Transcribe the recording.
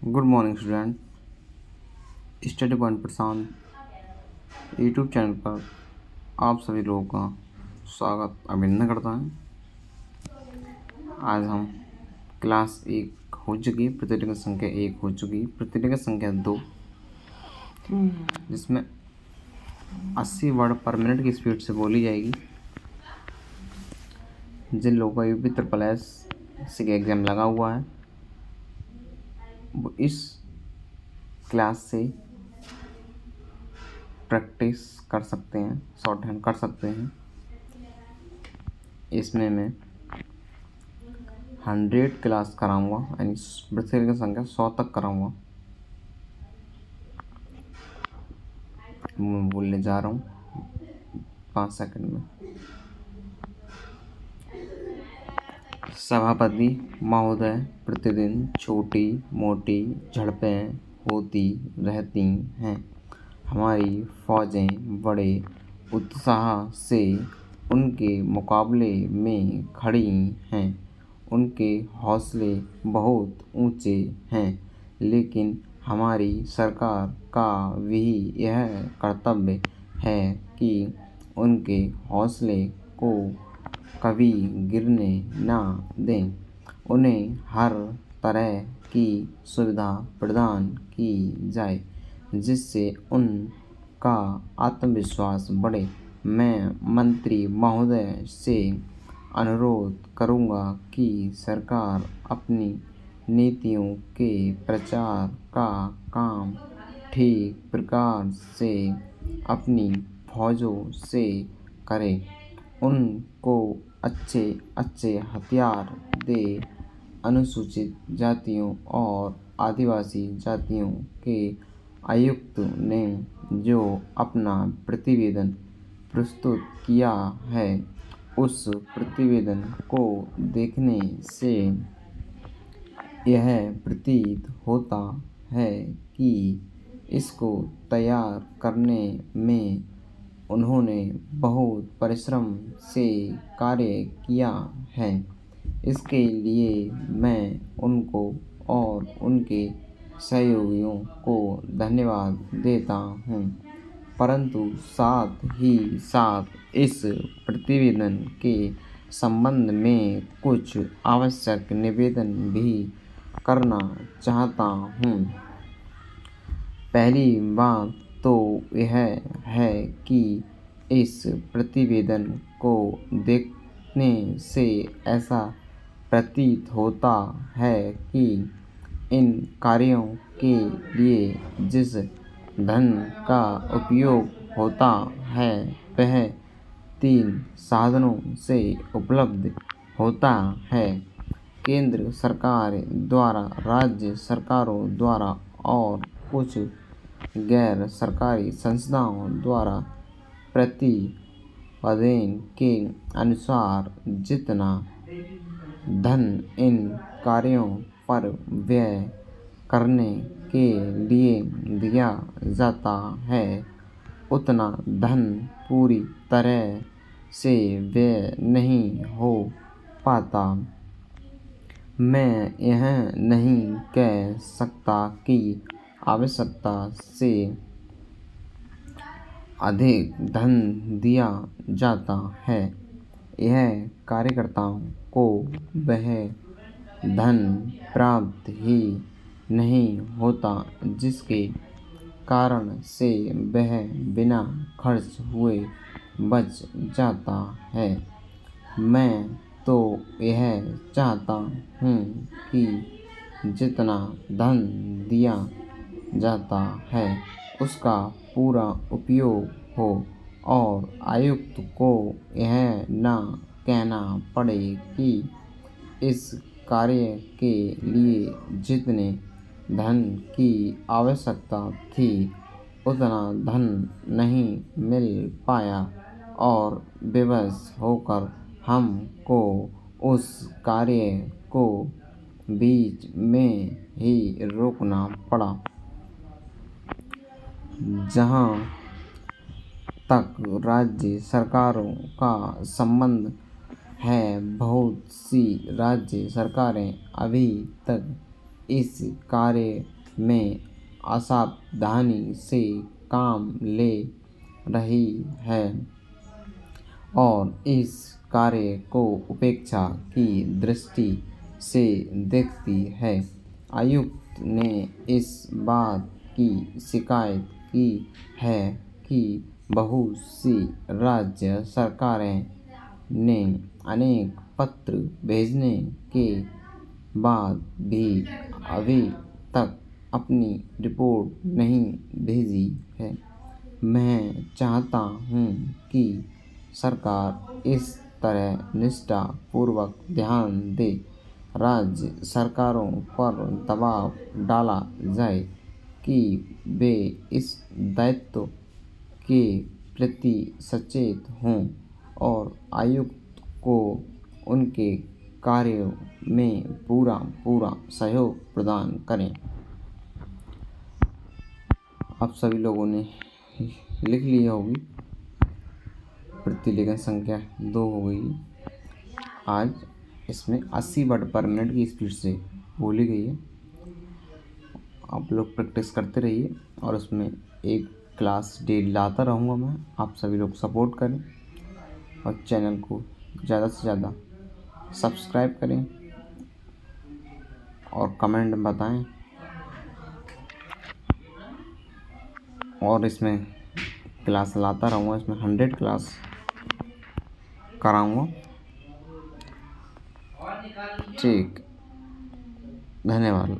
Good morning student. Study point Prashant YouTube channel पर आप सभी लोगों का स्वागत अभिनंदन करता हूँ। आज हम क्लास 1 हो चुकी, प्रतिलिपि संख्या 1 हो चुकी, प्रतिलिपि संख्या 2 जिसमें 80 वर्ड पर मिनट की स्पीड से बोली जाएगी। जिन लोगों का यूपी ट्रिपल एस का एग्ज़ाम लगा हुआ है वो इस क्लास से प्रैक्टिस कर सकते हैं, शॉर्ट हैंड कर सकते हैं। इसमें मैं 100 क्लास कराऊंगा, यानी प्रतिलिपि की संख्या 100 तक कराऊंगा। मैं बोलने जा रहा हूँ 5 सेकंड में। सभापति महोदय, प्रतिदिन छोटी मोटी झड़पें होती रहती हैं। हमारी फौजें बड़े उत्साह से उनके मुकाबले में खड़ी हैं। उनके हौसले बहुत ऊंचे हैं, लेकिन हमारी सरकार का भी यह कर्तव्य है कि उनके हौसले को कभी गिरने न दें। उन्हें हर तरह की सुविधा प्रदान की जाए जिससे उनका आत्मविश्वास बढ़े। मैं मंत्री महोदय से अनुरोध करूंगा कि सरकार अपनी नीतियों के प्रचार का काम ठीक प्रकार से अपनी फौजों से करे। उनको अच्छे अच्छे हथियार दे। अनुसूचित जातियों और आदिवासी जातियों के आयुक्त ने जो अपना प्रतिवेदन प्रस्तुत किया है, उस प्रतिवेदन को देखने से यह प्रतीत होता है कि इसको तैयार करने में उन्होंने बहुत परिश्रम से कार्य किया है। इसके लिए मैं उनको और उनके सहयोगियों को धन्यवाद देता हूँ, परंतु साथ ही साथ इस प्रतिवेदन के संबंध में कुछ आवश्यक निवेदन भी करना चाहता हूँ। पहली बात तो यह है कि इस प्रतिवेदन को देखने से ऐसा प्रतीत होता है कि इन कार्यों के लिए जिस धन का उपयोग होता है वह 3 साधनों से उपलब्ध होता है: केंद्र सरकार द्वारा, राज्य सरकारों द्वारा और कुछ गैर सरकारी संस्थाओं द्वारा। प्रतिवेदन के अनुसार जितना धन इन कार्यों पर व्यय करने के लिए दिया जाता है, उतना धन पूरी तरह से व्यय नहीं हो पाता। मैं यह नहीं कह सकता कि आवश्यकता से अधिक धन दिया जाता है। यह कार्यकर्ताओं को वह धन प्राप्त ही नहीं होता जिसके कारण से वह बिना खर्च हुए बच जाता है। मैं तो यह चाहता हूँ कि जितना धन दिया जाता है उसका पूरा उपयोग हो और आयुक्त को यह न कहना पड़े कि इस कार्य के लिए जितने धन की आवश्यकता थी उतना धन नहीं मिल पाया और विवश होकर हमको उस कार्य को बीच में ही रोकना पड़ा। जहाँ तक राज्य सरकारों का संबंध है, बहुत सी राज्य सरकारें अभी तक इस कार्य में असावधानी से काम ले रही है और इस कार्य को उपेक्षा की दृष्टि से देखती है। आयुक्त ने इस बात की शिकायत की है कि बहुत सी राज्य सरकारें ने अनेक पत्र भेजने के बाद भी अभी तक अपनी रिपोर्ट नहीं भेजी है। मैं चाहता हूँ कि सरकार इस तरह निष्ठापूर्वक ध्यान दे। राज्य सरकारों पर दबाव डाला जाए कि वे इस दायित्व के प्रति सचेत हों और आयुक्त को उनके कार्यों में पूरा सहयोग प्रदान करें। आप सभी लोगों ने लिख लिया होगी। प्रतिलेखन संख्या 2 हो गई। आज इसमें 80 वर्ड पर मिनट की स्पीड से बोली गई है। आप लोग प्रैक्टिस करते रहिए और उसमें एक क्लास डेली लाता रहूँगा मैं। आप सभी लोग सपोर्ट करें और चैनल को ज़्यादा से ज़्यादा सब्सक्राइब करें और कमेंट में बताएं। और इसमें क्लास लाता रहूँगा। इसमें 100 क्लास कराऊँगा। ठीक, धन्यवाद।